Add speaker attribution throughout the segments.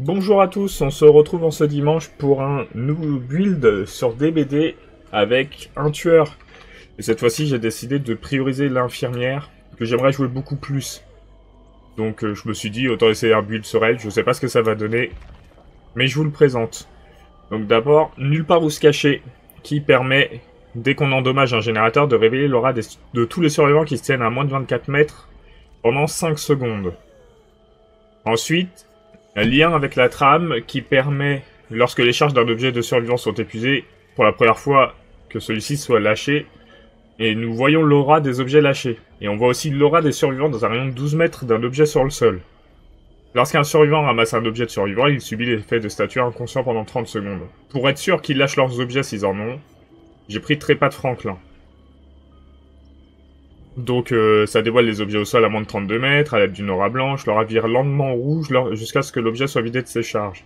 Speaker 1: Bonjour à tous, on se retrouve en ce dimanche pour un nouveau build sur DBD avec un tueur. Et cette fois-ci, j'ai décidé de prioriser l'infirmière, que j'aimerais jouer beaucoup plus. Donc je me suis dit, autant essayer un build sur elle, je sais pas ce que ça va donner, mais je vous le présente. Donc d'abord, nulle part où se cacher, qui permet, dès qu'on endommage un générateur, de révéler l'aura de tous les survivants qui se tiennent à moins de 24 mètres pendant 5 secondes. Ensuite, un lien avec la trame qui permet, lorsque les charges d'un objet de survivance sont épuisées, pour la première fois que celui-ci soit lâché, et nous voyons l'aura des objets lâchés. Et on voit aussi l'aura des survivants dans un rayon de 12 mètres d'un objet sur le sol. Lorsqu'un survivant ramasse un objet de survivant, il subit l'effet de statue inconscient pendant 30 secondes. Pour être sûr qu'ils lâchent leurs objets s'ils en ont, j'ai pris Trépas de Franklin. Donc ça dévoile les objets au sol à moins de 32 mètres, à l'aide d'une aura blanche, l'aura vire lentement rouge jusqu'à ce que l'objet soit vidé de ses charges.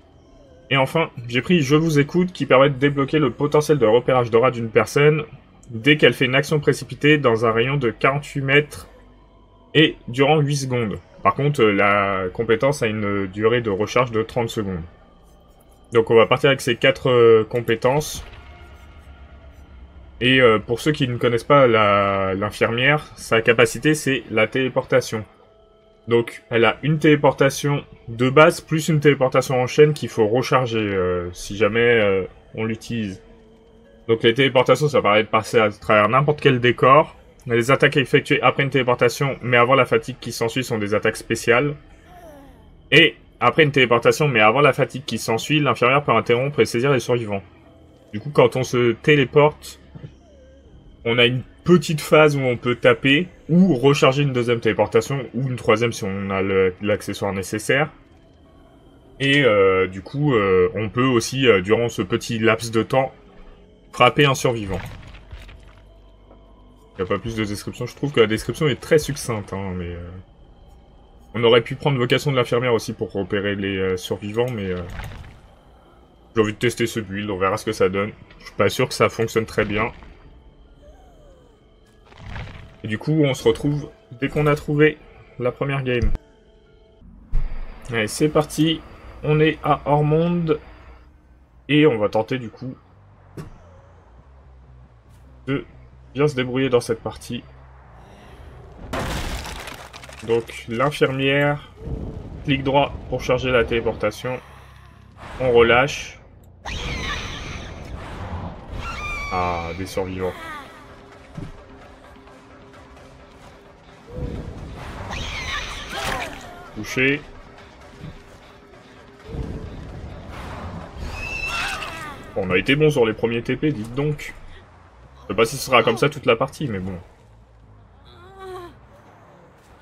Speaker 1: Et enfin, j'ai pris Je vous écoute qui permet de débloquer le potentiel de repérage d'aura d'une personne dès qu'elle fait une action précipitée dans un rayon de 48 mètres et durant 8 secondes. Par contre, la compétence a une durée de recharge de 30 secondes. Donc on va partir avec ces 4 compétences. Et pour ceux qui ne connaissent pas l'infirmière, sa capacité c'est la téléportation. Donc elle a une téléportation de base plus une téléportation en chaîne qu'il faut recharger si jamais on l'utilise. Donc les téléportations ça permet de passer à travers n'importe quel décor. Les attaques effectuées après une téléportation mais avant la fatigue qui s'ensuit sont des attaques spéciales. Et après une téléportation mais avant la fatigue qui s'ensuit, l'infirmière peut interrompre et saisir les survivants. Du coup quand on se téléporte, on a une petite phase où on peut taper, ou recharger une deuxième téléportation, ou une troisième si on a l'accessoire nécessaire. Et du coup, on peut aussi, durant ce petit laps de temps, frapper un survivant. Il n'y a pas plus de description, je trouve que la description est très succincte, hein, mais... On aurait pu prendre vocation de l'infirmière aussi pour repérer les survivants, mais... J'ai envie de tester ce build, on verra ce que ça donne. Je suis pas sûr que ça fonctionne très bien. Et du coup, on se retrouve dès qu'on a trouvé la première game. Allez, c'est parti. On est à Ormonde. Et on va tenter du coup de bien se débrouiller dans cette partie. Donc, l'infirmière. Clic droit pour charger la téléportation. On relâche. Ah, des survivants. Touché. Bon, on a été bon sur les premiers TP, dites donc. Je sais pas si ce sera comme ça toute la partie, mais bon.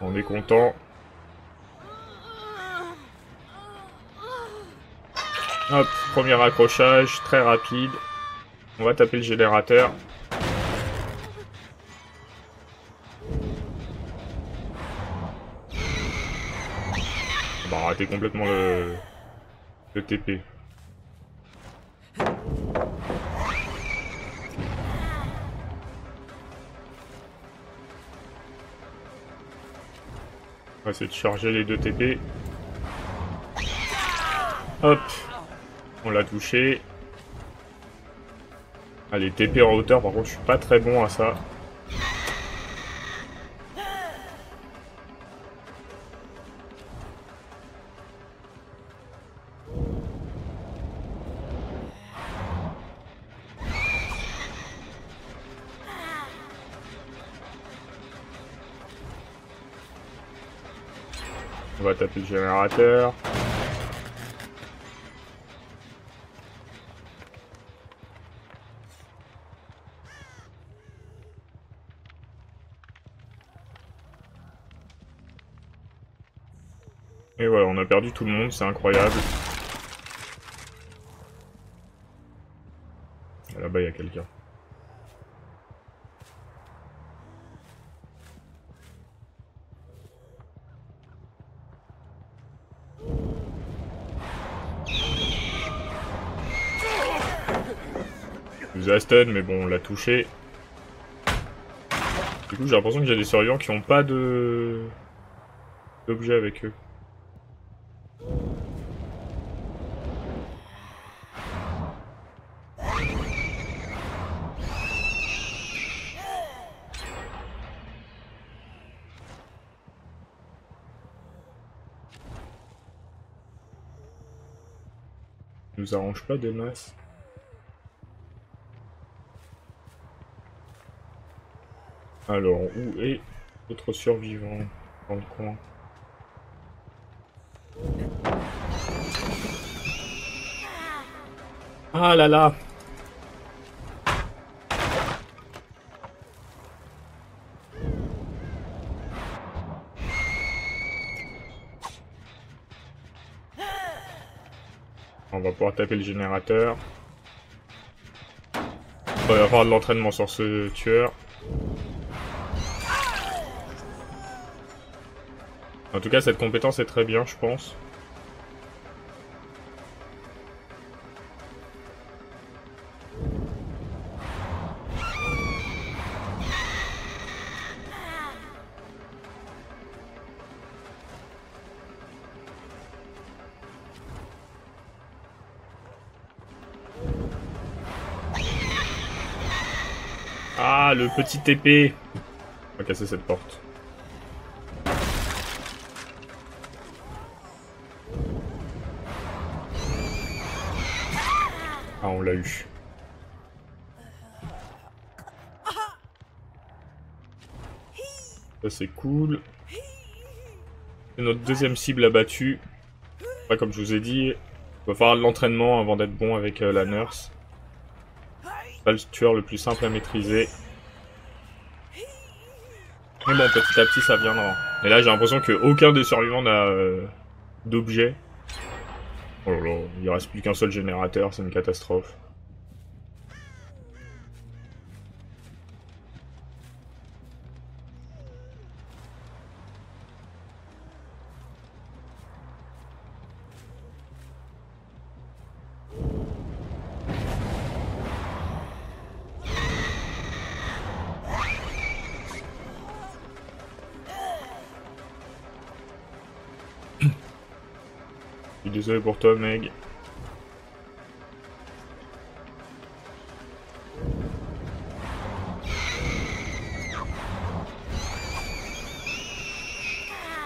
Speaker 1: On est content. Hop, premier accrochage, très rapide. On va taper le générateur. On va rater complètement le TP. On va essayer de charger les 2 TP. Hop. On l'a touché. Allez, TP en hauteur, par contre je suis pas très bon à ça. On va taper le générateur. Et voilà, on a perdu tout le monde, c'est incroyable. Là-bas, il y a quelqu'un. Il nous a stun, mais bon, on l'a touché. Du coup, j'ai l'impression que j'ai des survivants qui n'ont pas d'objet avec eux. nous arrange pas des masses. Alors, où est notre survivant dans le coin? Ah là là! On va pouvoir taper le générateur. Il va y avoir de l'entraînement sur ce tueur. En tout cas, cette compétence est très bien, je pense. Ah, le petit épée! On va casser cette porte. Ah, on l'a eu. Ça, c'est cool. C'est notre deuxième cible abattue. Après, comme je vous ai dit, il va falloir de l'entraînement avant d'être bon avec la nurse. C'est pas le tueur le plus simple à maîtriser. Mais bon, petit à petit, ça viendra. Et là, j'ai l'impression qu'aucun des survivants n'a d'objet. Oh là là, il reste plus qu'un seul générateur, c'est une catastrophe. Je suis désolé pour toi, Meg.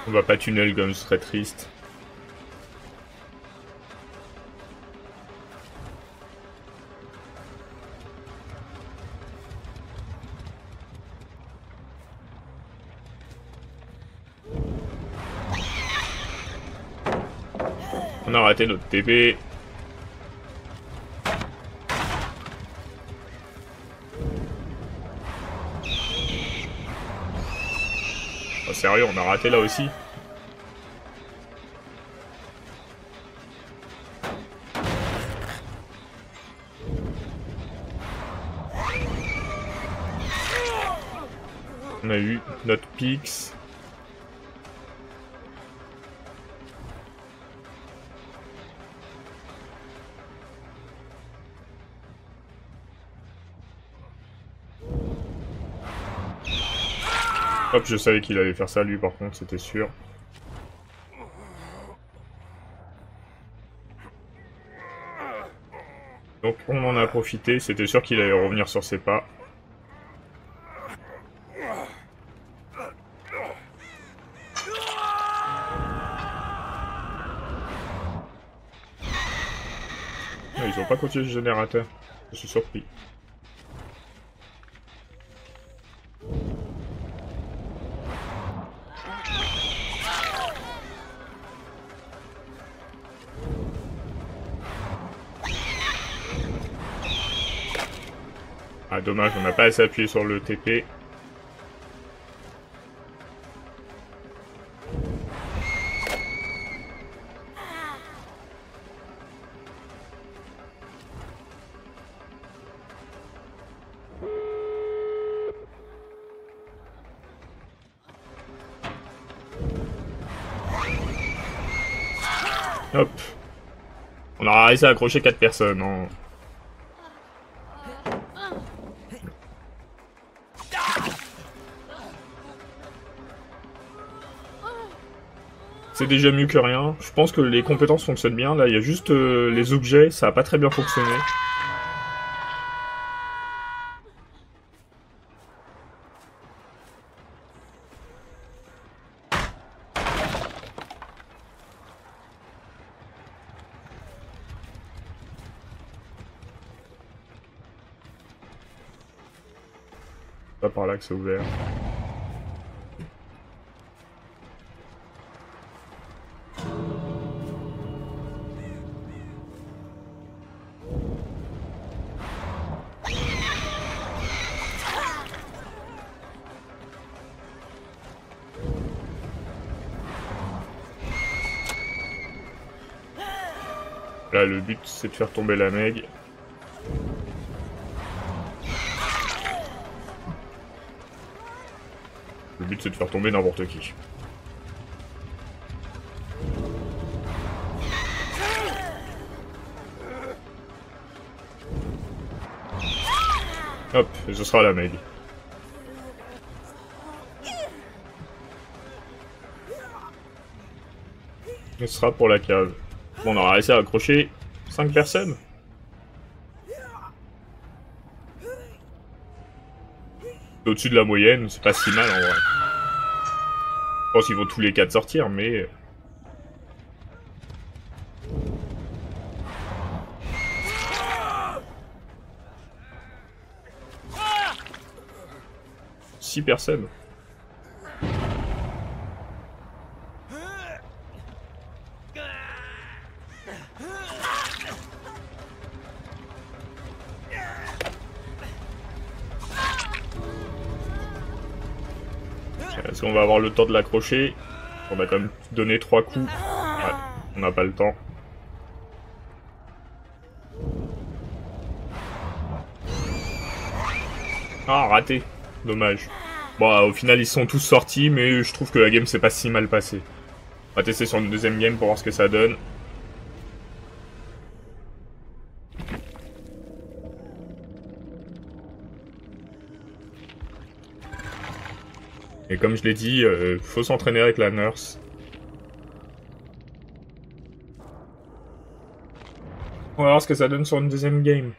Speaker 1: On va pas tunnel comme ce serait triste. On a raté notre TP. Oh, sérieux, on a raté là aussi. On a eu notre Pix. Hop, je savais qu'il allait faire ça lui par contre, c'était sûr. Donc on en a profité, c'était sûr qu'il allait revenir sur ses pas. Ah, ils ont pas continué le générateur, je suis surpris. Ah dommage, on n'a pas assez appuyé sur le TP. Hop. On a réussi à accrocher 4 personnes. Hein. C'est déjà mieux que rien. Je pense que les compétences fonctionnent bien. Là, il y a juste les objets. Ça a pas très bien fonctionné. Pas par là que c'est ouvert. Là, le but, c'est de faire tomber la Meg. Le but, c'est de faire tomber n'importe qui. Hop, et ce sera la Meg. Ce sera pour la cave. Bon, on aura réussi à accrocher 5 personnes. Au-dessus de la moyenne, c'est pas si mal en vrai. Je pense qu'ils vont tous les 4 sortir, mais... 6 personnes. Est-ce qu'on va avoir le temps de l'accrocher? On a quand même donné 3 coups. Ouais, on n'a pas le temps. Ah, raté. Dommage. Bon, au final, ils sont tous sortis, mais je trouve que la game s'est pas si mal passée. On va tester sur une deuxième game pour voir ce que ça donne. Et comme je l'ai dit, faut s'entraîner avec la nurse. On va voir ce que ça donne sur une deuxième game.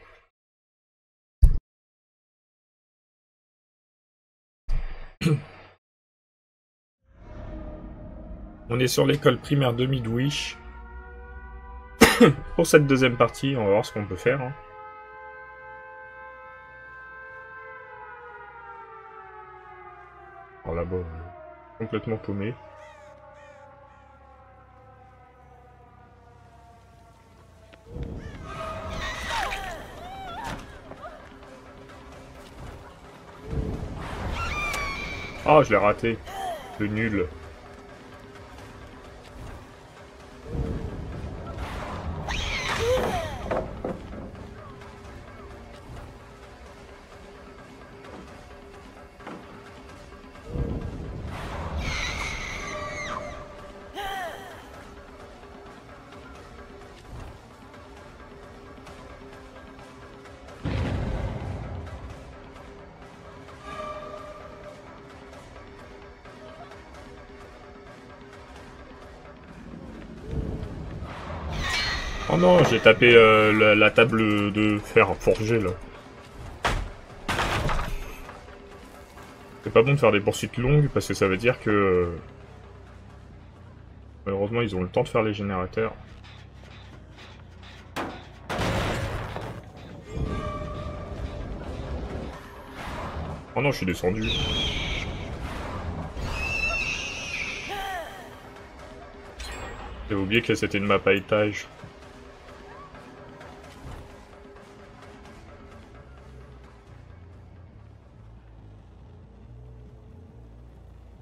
Speaker 1: On est sur l'école primaire de Midwish. Pour cette deuxième partie, on va voir ce qu'on peut faire. Hein. Alors là-bas, complètement paumé. Ah, je l'ai raté. Le nul. Oh non, j'ai tapé la table de fer forgé là. C'est pas bon de faire des poursuites longues parce que ça veut dire que... malheureusement, ils ont le temps de faire les générateurs. Oh non, je suis descendu. J'ai oublié que c'était une map à étage.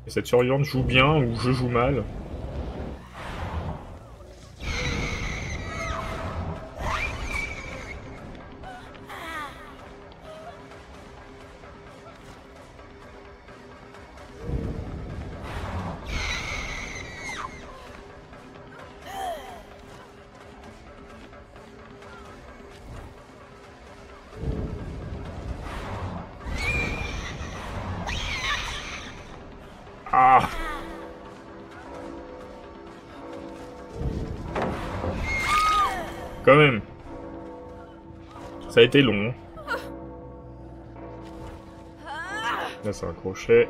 Speaker 1: Et cette surveillante joue bien ou je joue mal. Ah! Quand même. Ça a été long. Là, c'est un crochet.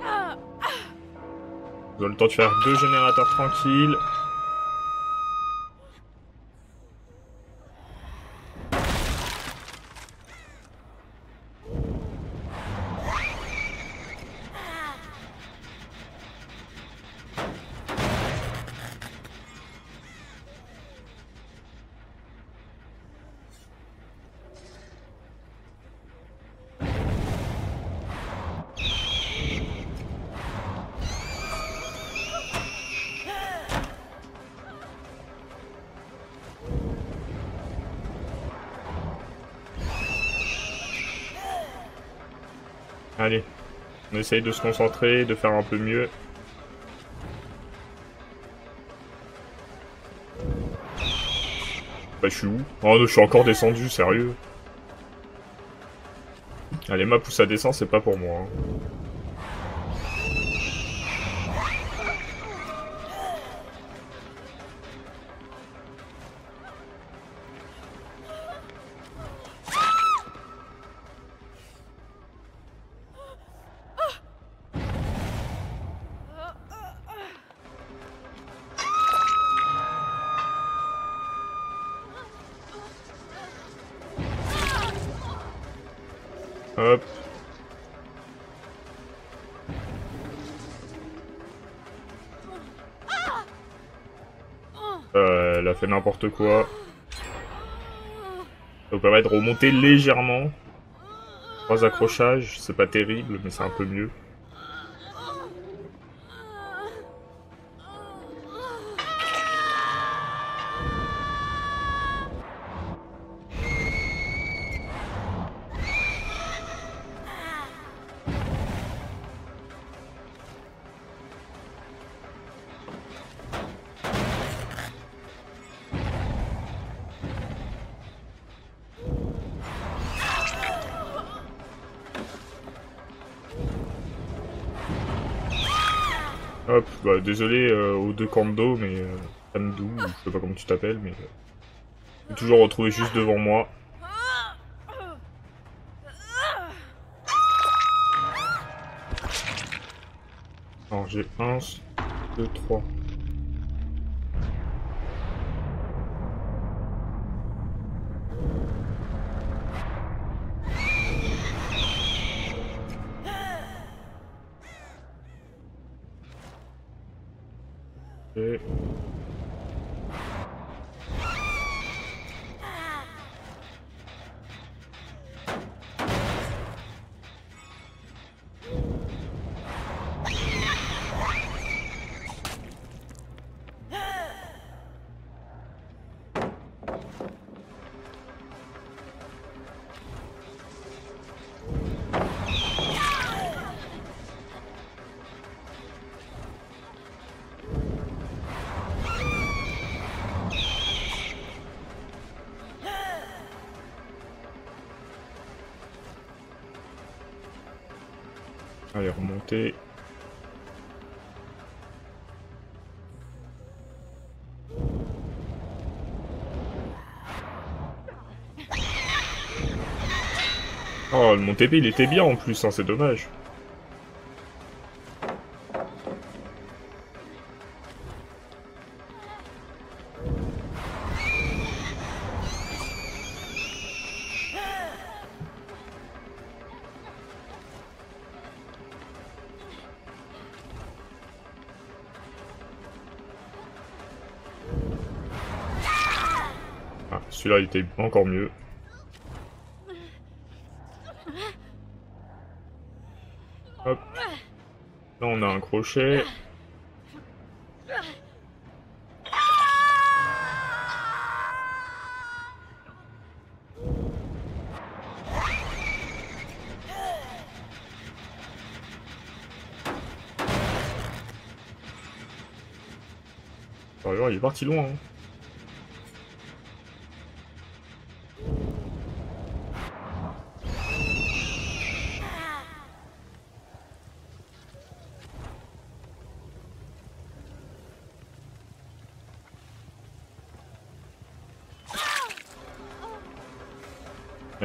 Speaker 1: Vous avez le temps de faire 2 générateurs tranquilles. Allez. On essaye de se concentrer, de faire un peu mieux. Bah, je suis où? Oh, je suis encore descendu, sérieux. Allez, ma pousse à descendre, c'est pas pour moi. Hein. Hop. Elle a fait n'importe quoi. Ça vous permet de remonter légèrement. 3 accrochages, c'est pas terrible, mais c'est un peu mieux. Hop, bah désolé aux deux Kando, mais Kandu, je sais pas comment tu t'appelles, mais j'ai toujours retrouvé juste devant moi. Alors j'ai 1, 2, 3. Et... Allez, remonter. Oh, mon TP il était bien en plus, hein, c'est dommage. Ah, celui-là il était encore mieux. Hop. Là on a un crochet. Alors, il est parti loin. Hein.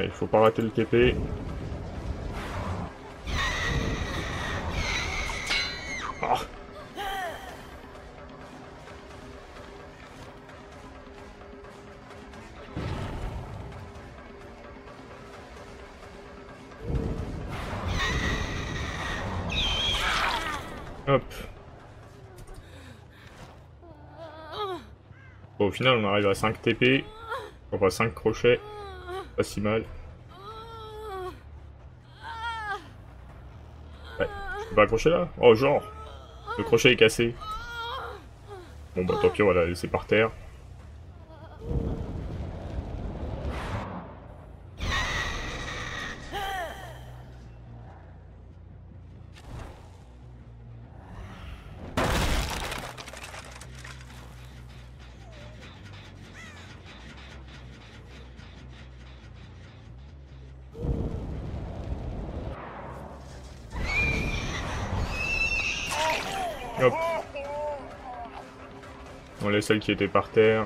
Speaker 1: Il faut pas rater le TP. Ah. Hop. Bon, au final, on arrive à 5 TP. Enfin, 5 crochets. Pas si mal. Ouais. Je peux pas accrocher là? Oh, genre. Le crochet est cassé. Bon, bah tant pis, on va la laisser par terre. Hop. On laisse celle qui était par terre.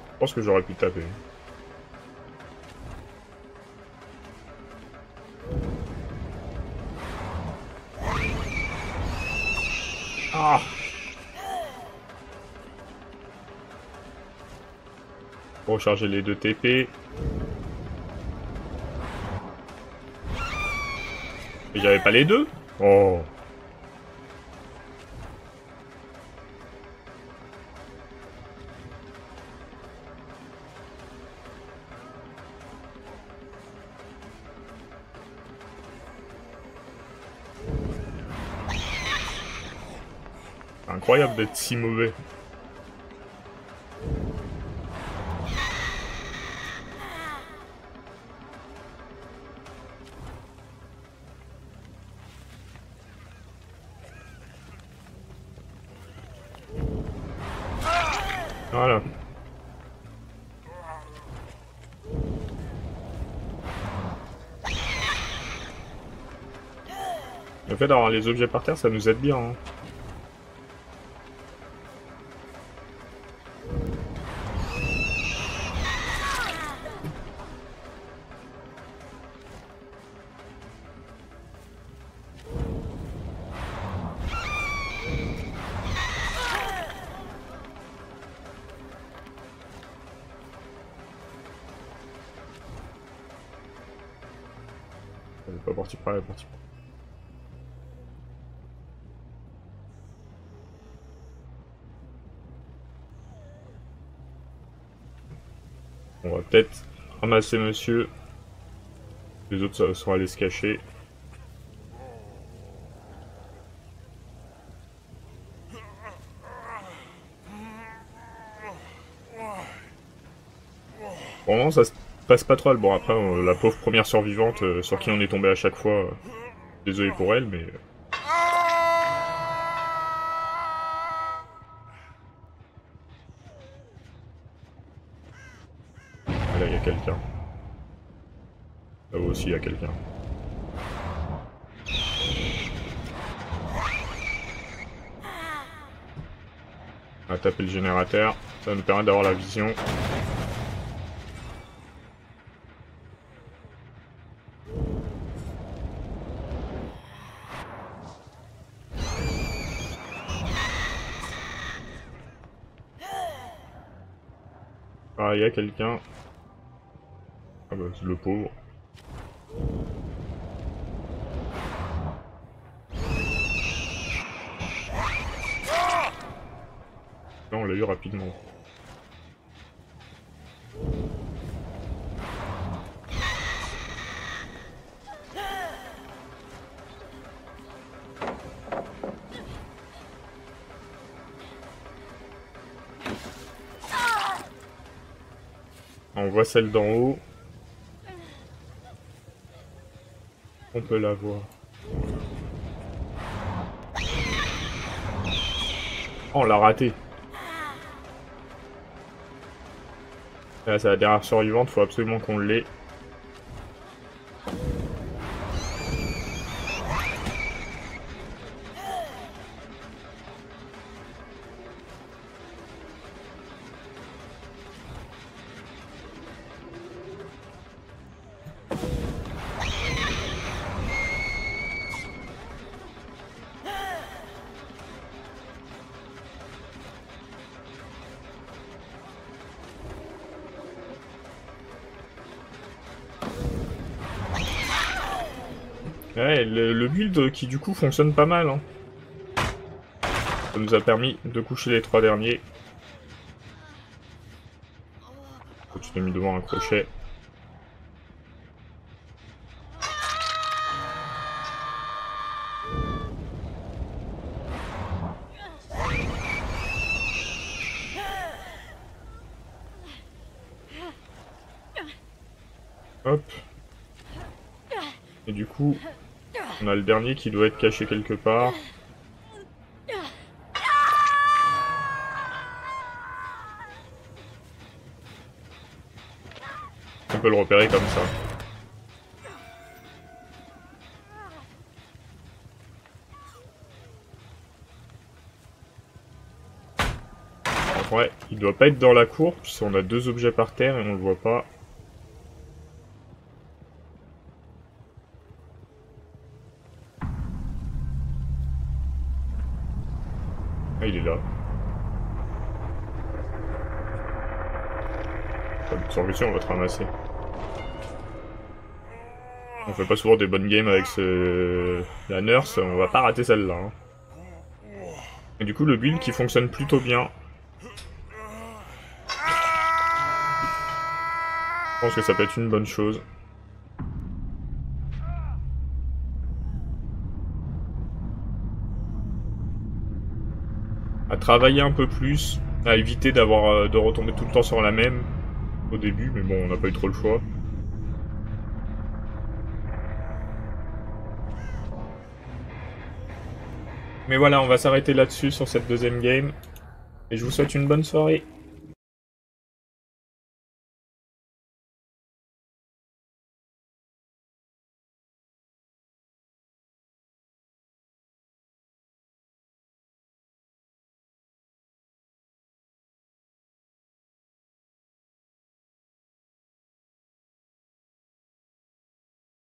Speaker 1: Je pense que j'aurais pu taper. Ah! Recharger les 2 TP. Mais j'avais pas les 2? Oh! Incroyable d'être si mauvais. Voilà. Le fait d'avoir les objets par terre, ça nous aide bien. Hein. Elle est pas partie par là, elle est partie par là. On va peut-être ramasser monsieur. Les autres sont allés se cacher. Pour le moment, ça se passe pas trop mal. Bon, après, la pauvre première survivante sur qui on est tombé à chaque fois. Désolé pour elle, mais... Là, il y a quelqu'un. Là aussi, il y a quelqu'un. On va taper le générateur. Ça va nous permettre d'avoir la vision. Ah, il y a quelqu'un. Ah bah, c'est le pauvre. Là, on l'a eu rapidement. On voit celle d'en haut. On peut la voir. Oh, on l'a raté. Là, c'est la dernière survivante, faut absolument qu'on l'ait. Ouais, le build qui du coup fonctionne pas mal. Hein. Ça nous a permis de coucher les 3 derniers. Tu t'es mis devant un crochet. Hop. Et du coup, on a le dernier qui doit être caché quelque part. On peut le repérer comme ça. Ouais, il doit pas être dans la cour, puisqu'on a 2 objets par terre et on le voit pas. Ah, il est là. Sans question, on va te ramasser. On fait pas souvent des bonnes games avec la nurse, on va pas rater celle-là. Hein. Et du coup, le build qui fonctionne plutôt bien. Je pense que ça peut être une bonne chose. À travailler un peu plus, à éviter d'avoir de retomber tout le temps sur la même au début, mais bon, on n'a pas eu trop le choix. Mais voilà, on va s'arrêter là-dessus sur cette deuxième game. Et je vous souhaite une bonne soirée.